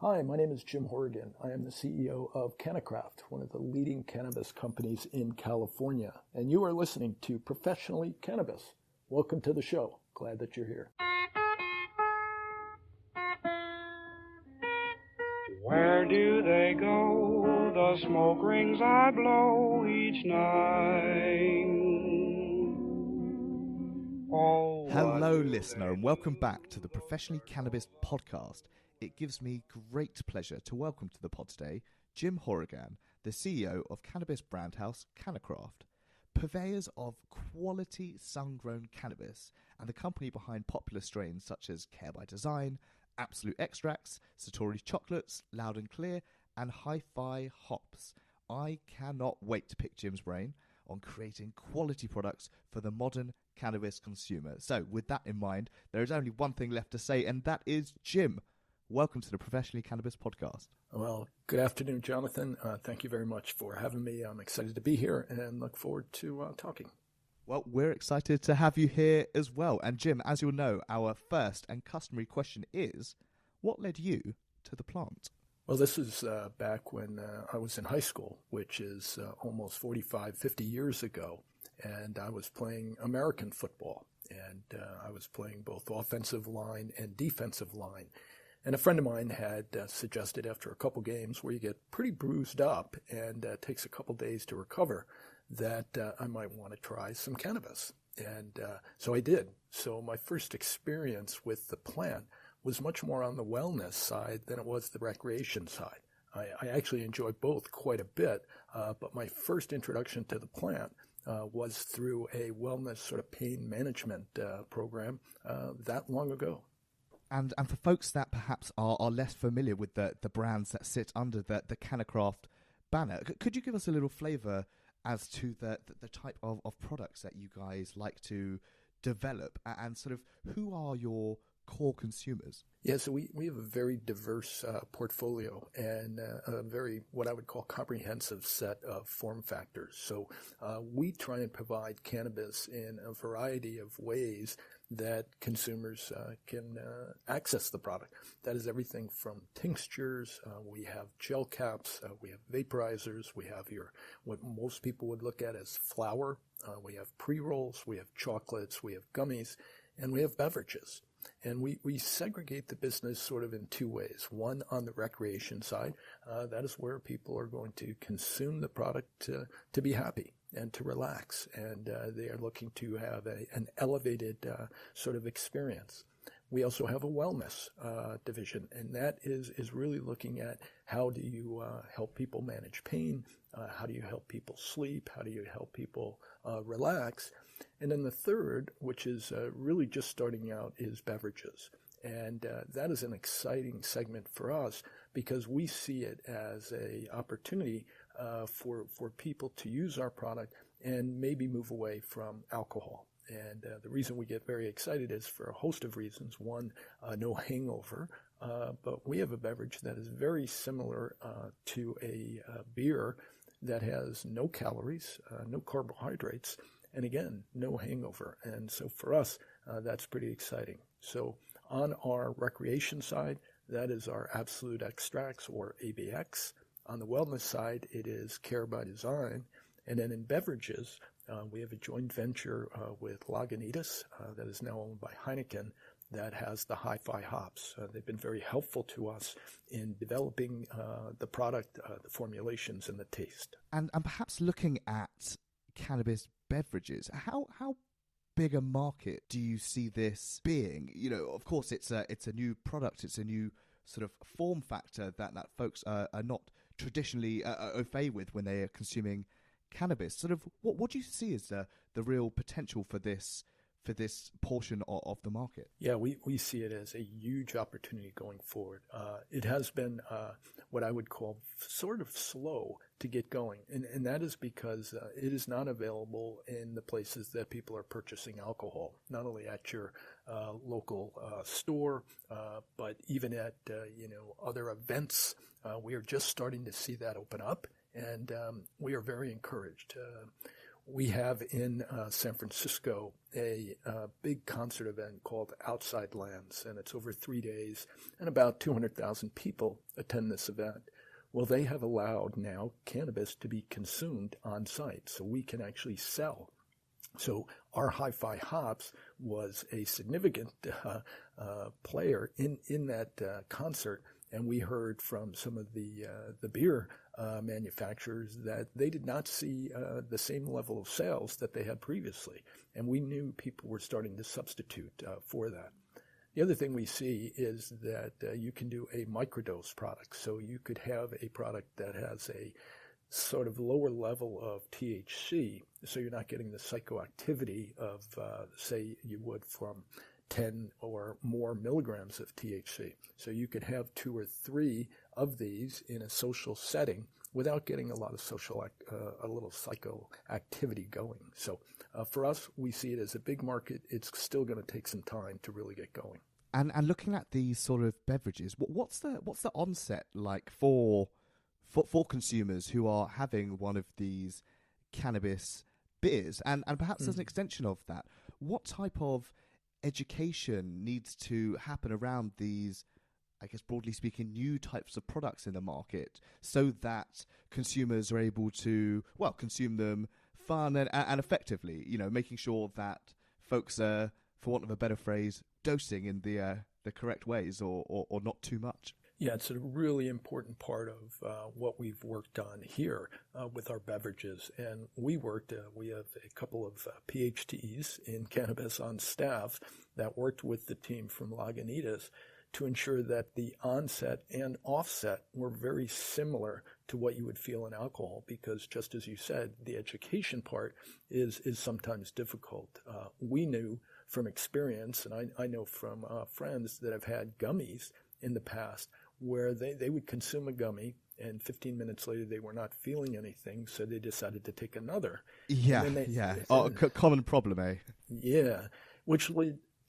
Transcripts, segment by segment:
Hi, my name is Jim Hourigan. I am the CEO of CannaCraft, one of the leading cannabis companies in California, and you are listening to Professionally Cannabis. Welcome to the show. Glad that you're here. Where do they go, the smoke rings I blow each night? Oh, hello, listener, and welcome back to the Professionally Cannabis Podcast. It gives me great pleasure to welcome to the pod today Jim Hourigan, the CEO of cannabis brand house CannaCraft, purveyors of quality sun-grown cannabis and the company behind popular strains such as Care by Design, Absolute Xtracts, Satori's Chocolates, Loud and Clear, and Hi-Fi Hops. I cannot wait to pick Jim's brain on creating quality products for the modern cannabis consumer. So with that in mind, there is only one thing left to say, and that is, Jim, welcome to the Professionally Cannabis Podcast. Well, good afternoon, Jonathan. Thank you very much for having me. I'm excited to be here and look forward to talking. Well, we're excited to have you here as well. And Jim, as you'll know, our first and customary question is, what led you to the plant? Well, this is back when I was in high school, which is almost 45, 50 years ago, and I was playing American football, and I was playing both offensive line and defensive line. And a friend of mine had suggested after a couple games where you get pretty bruised up and it takes a couple days to recover that I might want to try some cannabis. And so I did. So my first experience with the plant was much more on the wellness side than it was the recreation side. I actually enjoyed both quite a bit, but my first introduction to the plant was through a wellness sort of pain management program that long ago. And for folks that perhaps are less familiar with the brands that sit under the CannaCraft banner, could you give us a little flavour as to the type of products that you guys like to develop, and sort of who are your core consumers? Yeah, so we have a very diverse portfolio and a very, what I would call, comprehensive set of form factors. So we try and provide cannabis in a variety of ways that consumers can access the product. That is everything from tinctures, we have gel caps, we have vaporizers, we have what most people would look at as flour, we have pre-rolls, we have chocolates, we have gummies, and we have beverages. And we segregate the business sort of in two ways. One, on the recreation side, that is where people are going to consume the product to be happy and to relax. And they are looking to have an elevated sort of experience. We also have a wellness division, and that is really looking at how do you help people manage pain, how do you help people sleep, how do you help people relax. And then the third, which is really just starting out, is beverages. And that is an exciting segment for us because we see it as an opportunity for people to use our product and maybe move away from alcohol. And the reason we get very excited is for a host of reasons. One, no hangover, but we have a beverage that is very similar to a beer that has no calories, no carbohydrates, and again, no hangover. And so for us, that's pretty exciting. So on our recreation side, that is our Absolute Xtracts, or ABX. On the wellness side, it is Care by Design. And then in beverages, we have a joint venture with Lagunitas that is now owned by Heineken that has the Hi-Fi hops. They've been very helpful to us in developing the product, the formulations, and the taste. And perhaps looking at cannabis beverages, how big a market do you see this being? You know, of course, it's a new product, it's a new sort of form factor that folks are not traditionally au fait with when they are consuming cannabis. Sort of, what do you see as the real potential for this portion of the market? Yeah, we see it as a huge opportunity going forward. It has been what I would call sort of slow to get going, and that is because it is not available in the places that people are purchasing alcohol, not only at your local store, but even at other events. We are just starting to see that open up, and we are very encouraged. We have in San Francisco a big concert event called Outside Lands, and it's over 3 days, and about 200,000 people attend this event. Well, they have allowed now cannabis to be consumed on site, so we can actually sell. So our Hi-Fi Hops was a significant player in that concert, and we heard from some of the beer manufacturers that they did not see the same level of sales that they had previously, and we knew people were starting to substitute for that. The other thing we see is that you can do a microdose product, so you could have a product that has a sort of lower level of THC, so you're not getting the psychoactivity of, say, you would from 10 or more milligrams of THC. So you could have 2 or 3 of these in a social setting without getting a lot of a little psychoactivity going. So for us, we see it as a big market. It's still going to take some time to really get going. And looking at these sort of beverages, what's the onset like for consumers who are having one of these cannabis beers? And perhaps as an extension of that, what type of education needs to happen around these, I guess broadly speaking, new types of products in the market so that consumers are able to, well, consume them fun and effectively, making sure that folks are, for want of a better phrase, dosing in the correct ways or not too much? Yeah, it's a really important part of what we've worked on here with our beverages. And we have a couple of PhDs in cannabis on staff that worked with the team from Lagunitas to ensure that the onset and offset were very similar to what you would feel in alcohol, because just as you said, the education part is sometimes difficult. We knew from experience, and I know from friends that have had gummies in the past, where they would consume a gummy and 15 minutes later they were not feeling anything, so they decided to take another. Common problem, eh? Yeah, which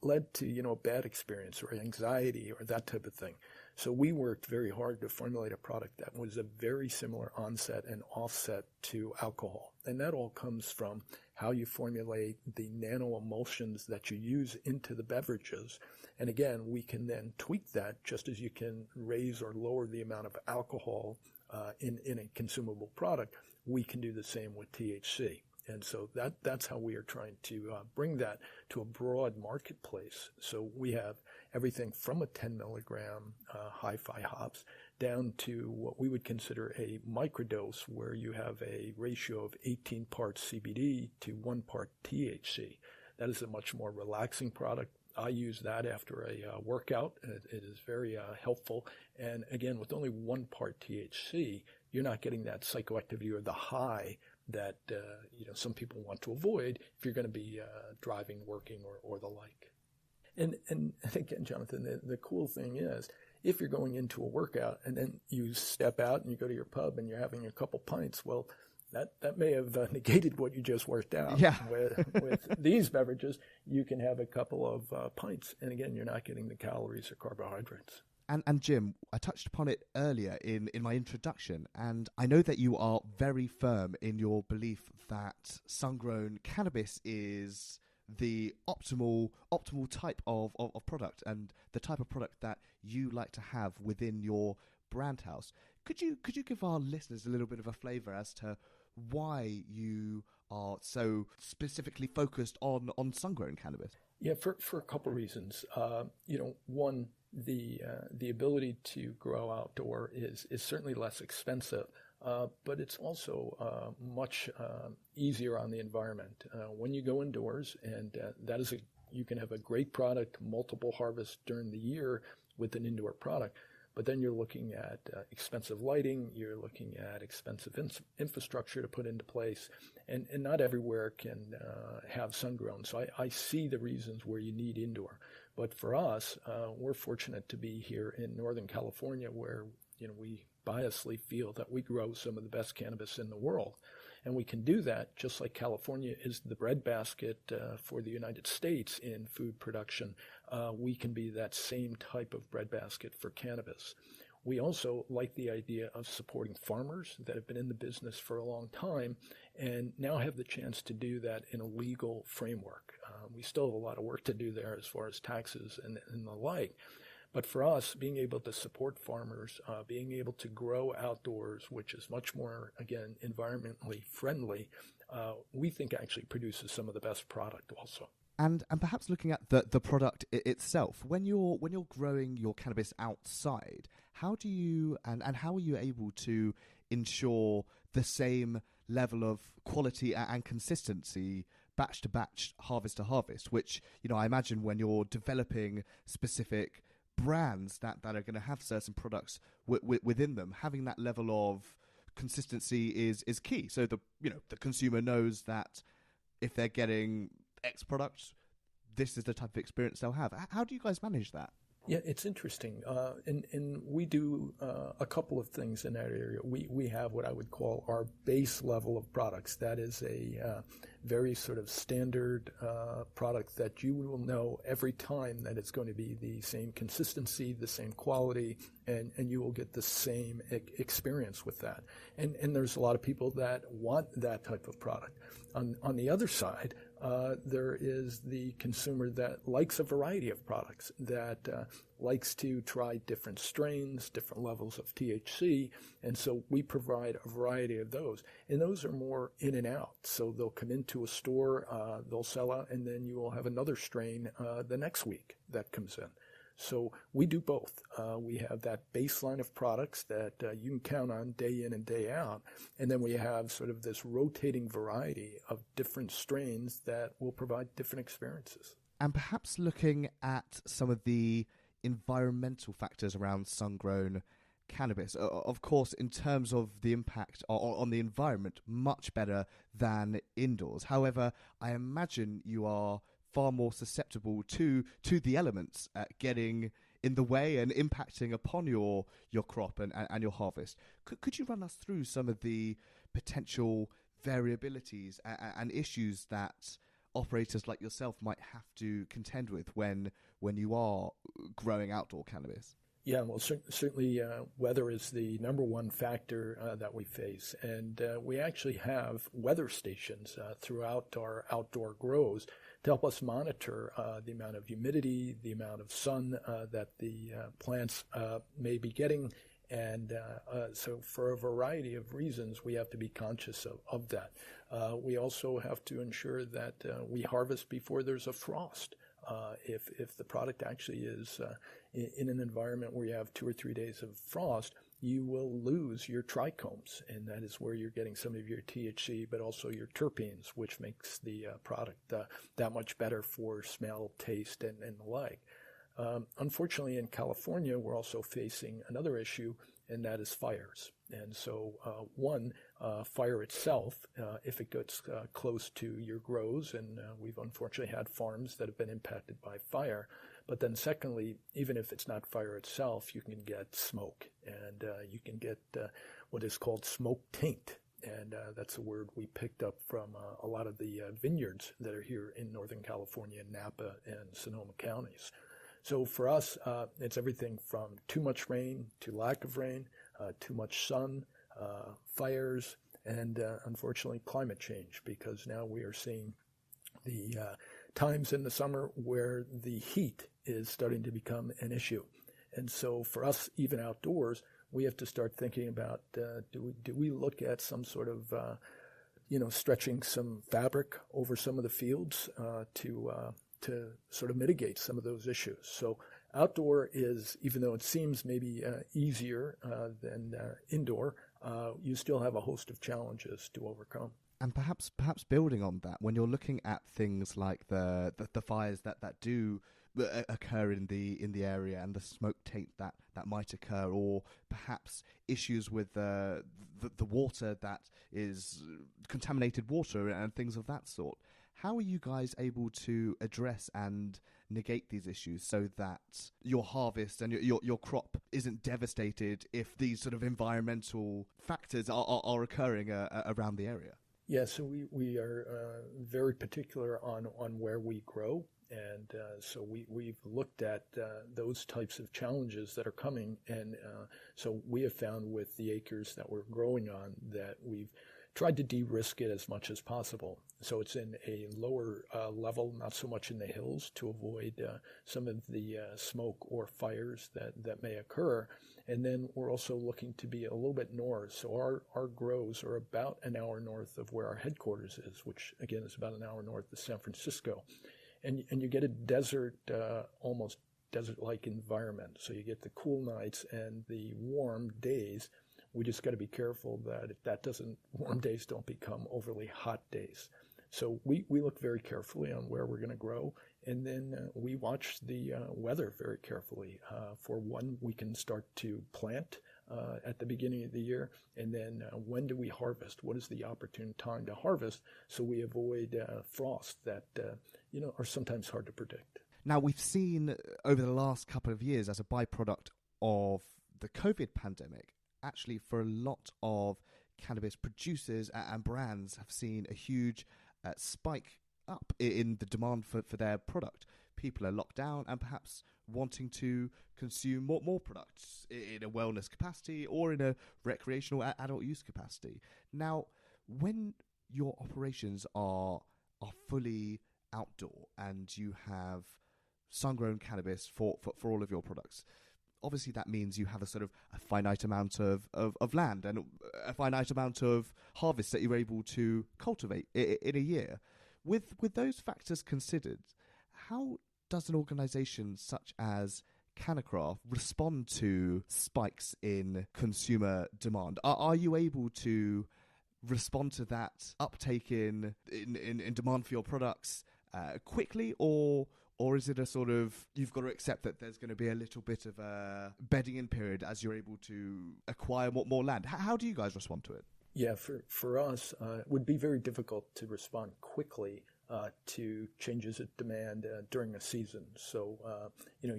led to, a bad experience or anxiety or that type of thing. So we worked very hard to formulate a product that was a very similar onset and offset to alcohol. And that all comes from how you formulate the nanoemulsions that you use into the beverages. And again, we can then tweak that just as you can raise or lower the amount of alcohol in a consumable product. We can do the same with THC. And so that's how we are trying to bring that to a broad marketplace. So we have everything from a 10 milligram Hi-Fi hops down to what we would consider a microdose, where you have a ratio of 18 parts CBD to 1 part THC. That is a much more relaxing product. I use that after a workout. It is very helpful. And again, with only 1 part THC, you're not getting that psychoactivity or the high that some people want to avoid if you're going to be driving, working, or the like. And again, Jonathan, the cool thing is, if you're going into a workout and then you step out and you go to your pub and you're having a couple pints, well, that may have negated what you just worked out. Yeah. With these beverages, you can have a couple of pints, and again, you're not getting the calories or carbohydrates. And Jim, I touched upon it earlier in my introduction, and I know that you are very firm in your belief that sun-grown cannabis is the optimal type of product, and the type of product that you like to have within your brand house. Could you give our listeners a little bit of a flavour as to why you are so specifically focused on sun-grown cannabis? Yeah, for a couple of reasons. One, the ability to grow outdoor is certainly less expensive, but it's also much easier on the environment. When you go indoors, and you can have a great product, multiple harvests during the year with an indoor product, but then you're looking at expensive lighting, you're looking at expensive infrastructure to put into place, and not everywhere can have sun-grown. So I see the reasons where you need indoor. But for us, we're fortunate to be here in Northern California, where we biasly feel that we grow some of the best cannabis in the world. And we can do that just like California is the breadbasket for the United States in food production. We can be that same type of breadbasket for cannabis. we also like the idea of supporting farmers that have been in the business for a long time and now have the chance to do that in a legal framework. We still have a lot of work to do there as far as taxes and the like. But for us, being able to support farmers, being able to grow outdoors, which is much more, again, environmentally friendly, we think actually produces some of the best product also. And perhaps looking at the product itself, when you're growing your cannabis outside, how do you and how are you able to ensure the same level of quality and consistency batch to batch, harvest to harvest, which, I imagine when you're developing specific brands that are going to have certain products within them, having that level of consistency is key. So the consumer knows that if they're getting X product, this is the type of experience they'll have. How do you guys manage that? Yeah, it's interesting. And we do a couple of things in that area. We have what I would call our base level of products. That is a very sort of standard product that you will know every time that it's going to be the same consistency, the same quality, and you will get the same experience with that. And there's a lot of people that want that type of product. On the other side, there is the consumer that likes a variety of products, that likes to try different strains, different levels of THC, and so we provide a variety of those. And those are more in and out. So they'll come into a store, they'll sell out, and then you will have another strain the next week that comes in. So we do both. We have that baseline of products that you can count on day in and day out. And then we have sort of this rotating variety of different strains that will provide different experiences. And perhaps looking at some of the environmental factors around sun-grown cannabis. Of course, in terms of the impact on the environment, much better than indoors. However, I imagine you are far more susceptible to the elements getting in the way and impacting upon your crop and your harvest. Could you run us through some of the potential variabilities and issues that operators like yourself might have to contend with when you are growing outdoor cannabis? Yeah, well, certainly weather is the number one factor that we face. And we actually have weather stations throughout our outdoor grows to help us monitor the amount of humidity, the amount of sun that the plants may be getting. And so for a variety of reasons, we have to be conscious of that. We also have to ensure that we harvest before there's a frost. If the product actually is in an environment where you have 2 or 3 days of frost, you will lose your trichomes, and that is where you're getting some of your THC, but also your terpenes, which makes the product that much better for smell, taste, and the like. Unfortunately, in California, we're also facing another issue, and that is fires. And so, fire itself, if it gets close to your grows, and we've unfortunately had farms that have been impacted by fire. But then secondly, even if it's not fire itself, you can get smoke, and you can get what is called smoke taint. And that's a word we picked up from a lot of the vineyards that are here in Northern California, Napa and Sonoma counties. So for us, it's everything from too much rain to lack of rain, too much sun, fires, and unfortunately climate change, because now we are seeing the times in the summer where the heat is starting to become an issue. And so for us, even outdoors, we have to start thinking about do we look at some sort of stretching some fabric over some of the fields to sort of mitigate some of those issues. So outdoor is, even though it seems maybe easier than indoor, you still have a host of challenges to overcome. And perhaps building on that, when you're looking at things like the fires that do occur in the area and the smoke taint that might occur, or perhaps issues with the water that is contaminated water and things of that sort, how are you guys able to address and negate these issues so that your harvest and your crop isn't devastated if these sort of environmental factors are occurring around the area? Yeah, so we are very particular on where we grow. And so we've looked at those types of challenges that are coming. And so we have found with the acres that we're growing on that we've tried to de-risk it as much as possible. So it's in a lower level, not so much in the hills, to avoid some of the smoke or fires that may occur. And then we're also looking to be a little bit north. So our grows are about an hour north of where our headquarters is, which again is about an hour north of San Francisco. And you get a desert, almost desert-like environment. So you get the cool nights and the warm days. We just got to be careful that warm days don't become overly hot days. So we look very carefully on where we're going to grow, and then we watch the weather very carefully. For one, we can start to plant at the beginning of the year, and then when do we harvest? What is the opportune time to harvest so we avoid frost that are sometimes hard to predict. Now, we've seen over the last couple of years as a byproduct of the COVID pandemic, actually for a lot of cannabis producers and brands have seen a huge spike up in the demand for their product. People are locked down and perhaps wanting to consume more products in a wellness capacity or in a recreational adult use capacity. Now, when your operations are fully outdoor and you have sun-grown cannabis for all of your products, obviously that means you have a sort of a finite amount of land and a finite amount of harvest that you're able to cultivate in a year. With those factors considered, how does an organization such as CannaCraft respond to spikes in consumer demand? Are you able to respond to that uptake in demand for your products quickly, or is it a sort of, you've got to accept that there's going to be a little bit of a bedding in period as you're able to acquire more land? How do you guys respond to it? Yeah, for us, it would be very difficult to respond quickly to changes of demand during a season. So,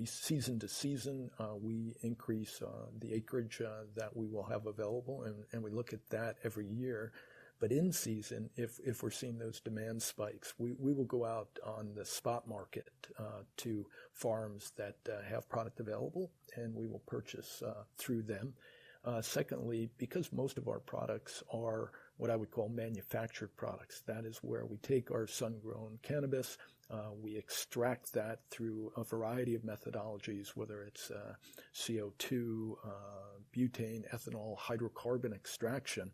season to season, we increase the acreage that we will have available, and we look at that every year. But in season, if we're seeing those demand spikes, we will go out on the spot market to farms that have product available, and we will purchase through them. Secondly, because most of our products are what I would call manufactured products, that is where we take our sun-grown cannabis, we extract that through a variety of methodologies, whether it's CO2, butane, ethanol, hydrocarbon extraction.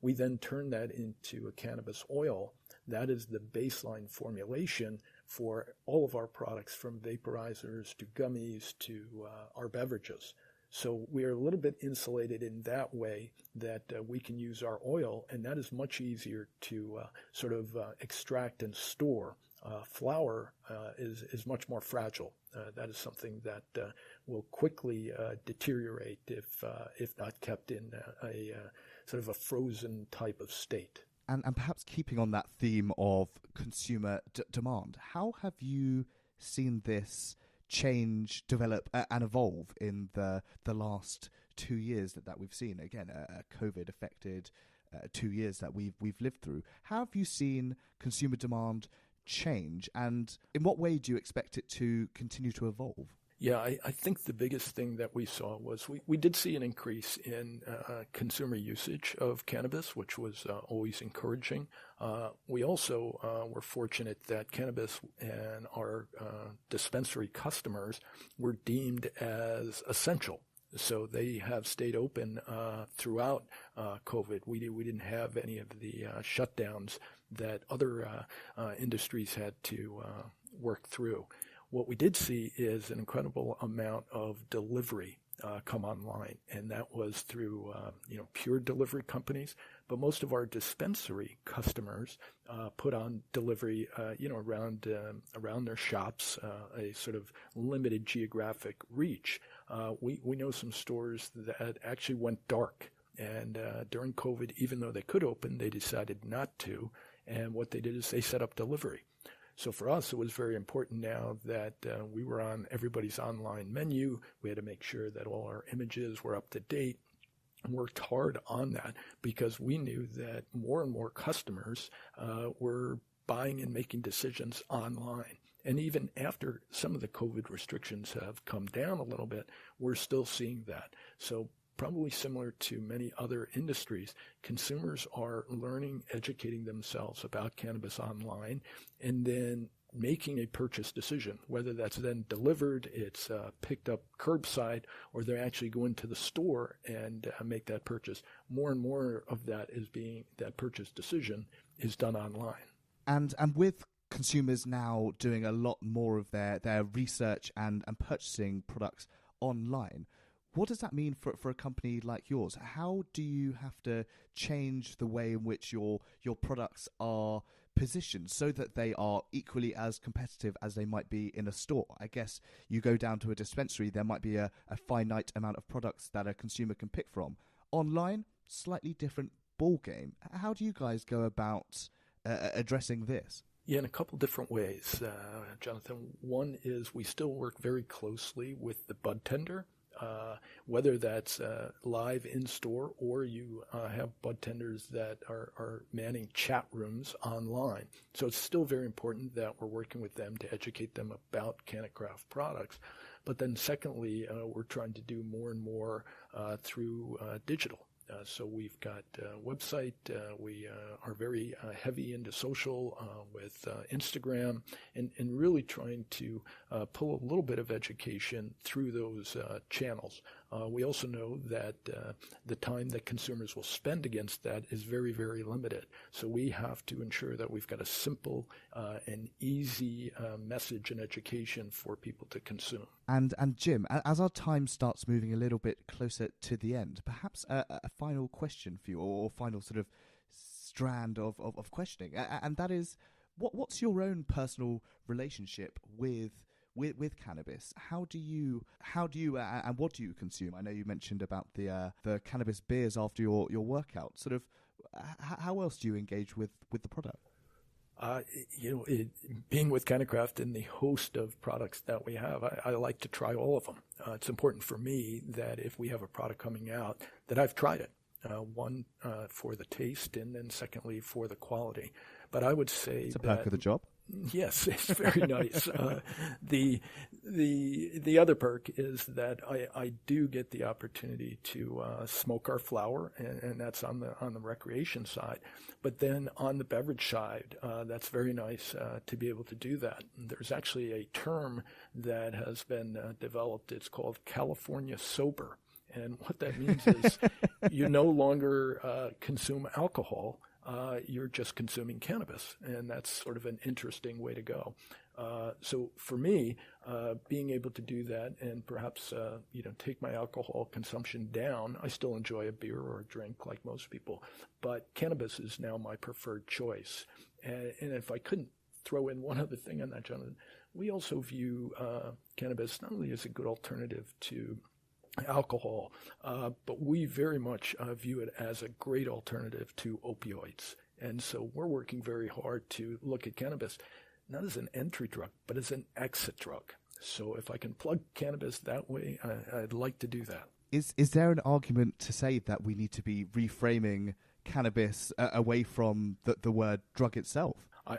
We then turn that into a cannabis oil. That is the baseline formulation for all of our products, from vaporizers to gummies to our beverages. So we are a little bit insulated in that way that we can use our oil, and that is much easier to extract and store. Flour is much more fragile. That is something that will quickly deteriorate if not kept in a sort of a frozen type of state. And perhaps keeping on that theme of consumer demand, how have you seen this change, develop and evolve in the last 2 years that we've seen? Again, a COVID-affected 2 years that we've lived through. How have you seen consumer demand change, and in what way do you expect it to continue to evolve? Yeah, I think the biggest thing that we saw was we did see an increase in consumer usage of cannabis, which was always encouraging. We also were fortunate that cannabis and our dispensary customers were deemed as essential. So they have stayed open throughout COVID. We didn't have any of the shutdowns that other industries had to work through. What we did see is an incredible amount of delivery come online, and that was through pure delivery companies. But most of our dispensary customers put on delivery around their shops, a sort of limited geographic reach. We know some stores that actually went dark, and during COVID, even though they could open, they decided not to. And what they did is they set up delivery. So for us, it was very important now that we were on everybody's online menu. We had to make sure that all our images were up to date, and worked hard on that because we knew that more and more customers were buying and making decisions online. And even after some of the COVID restrictions have come down a little bit, we're still seeing that. So probably similar to many other industries, consumers are learning, educating themselves about cannabis online, and then making a purchase decision, whether that's then delivered, it's picked up curbside, or they actually go into the store and make that purchase. More and more of that that purchase decision is done online. And with consumers now doing a lot more of their research and purchasing products online, what does that mean for a company like yours? How do you have to change the way in which your products are positioned so that they are equally as competitive as they might be in a store? I guess you go down to a dispensary, there might be a finite amount of products that a consumer can pick from. Online, slightly different ball game. How do you guys go about addressing this? Yeah, in a couple different ways, Jonathan. One is we still work very closely with the bud tender, whether that's live in-store or you have bud tenders that are manning chat rooms online. So it's still very important that we're working with them to educate them about CannaCraft products. But then secondly, we're trying to do more and more through digital. So we've got a website. We are very heavy into social with Instagram and really trying to pull a little bit of education through those channels. We also know that the time that consumers will spend against that is very, very limited. So we have to ensure that we've got a simple and easy message and education for people to consume. And Jim, as our time starts moving a little bit closer to the end, perhaps a final question for you, or final sort of strand of questioning, and that is, what's your own personal relationship with cannabis? How do you and what do you consume? I know you mentioned about the cannabis beers after your workout. Sort of, how else do you engage with the product? Being with CannaCraft and the host of products that we have, I like to try all of them. It's important for me that if we have a product coming out, that I've tried it. One, for the taste, and then secondly, for the quality. But I would say it's a perk of the job. Yes, it's very nice. The other perk is that I do get the opportunity to smoke our flower, and that's on the recreation side. But then on the beverage side, that's very nice to be able to do that. There's actually a term that has been developed. It's called California sober, and what that means is you no longer consume alcohol. You're just consuming cannabis, and that's sort of an interesting way to go. So for me, being able to do that and perhaps take my alcohol consumption down, I still enjoy a beer or a drink like most people, but cannabis is now my preferred choice. And if I couldn't throw in one other thing on that, Jonathan, we also view cannabis not only as a good alternative to alcohol, but we very much view it as a great alternative to opioids. And so we're working very hard to look at cannabis not as an entry drug, but as an exit drug. So if I can plug cannabis that way, I'd like to do that. Is there an argument to say that we need to be reframing cannabis away from the word drug itself?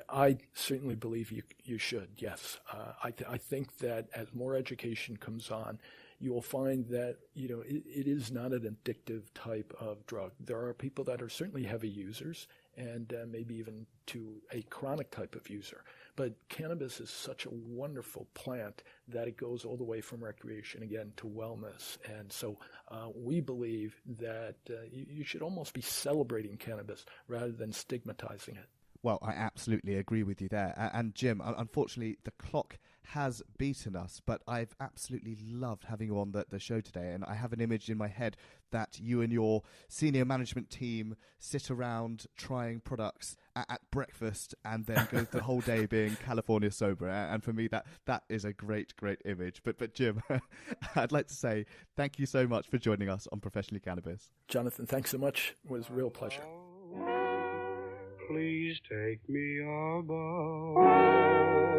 I certainly believe you should, yes. I think that as more education comes on, you will find that, it is not an addictive type of drug. There are people that are certainly heavy users and maybe even to a chronic type of user. But cannabis is such a wonderful plant that it goes all the way from recreation, again, to wellness. And so we believe that you should almost be celebrating cannabis rather than stigmatizing it. Well, I absolutely agree with you there. And Jim, unfortunately, the clock has beaten us, but I've absolutely loved having you on the show today. And I have an image in my head that you and your senior management team sit around trying products at breakfast and then go the whole day being California sober. And for me, that is a great, great image. But Jim, I'd like to say thank you so much for joining us on Professionally Cannabis. Jonathan, thanks so much. It was a real pleasure. Please take me above.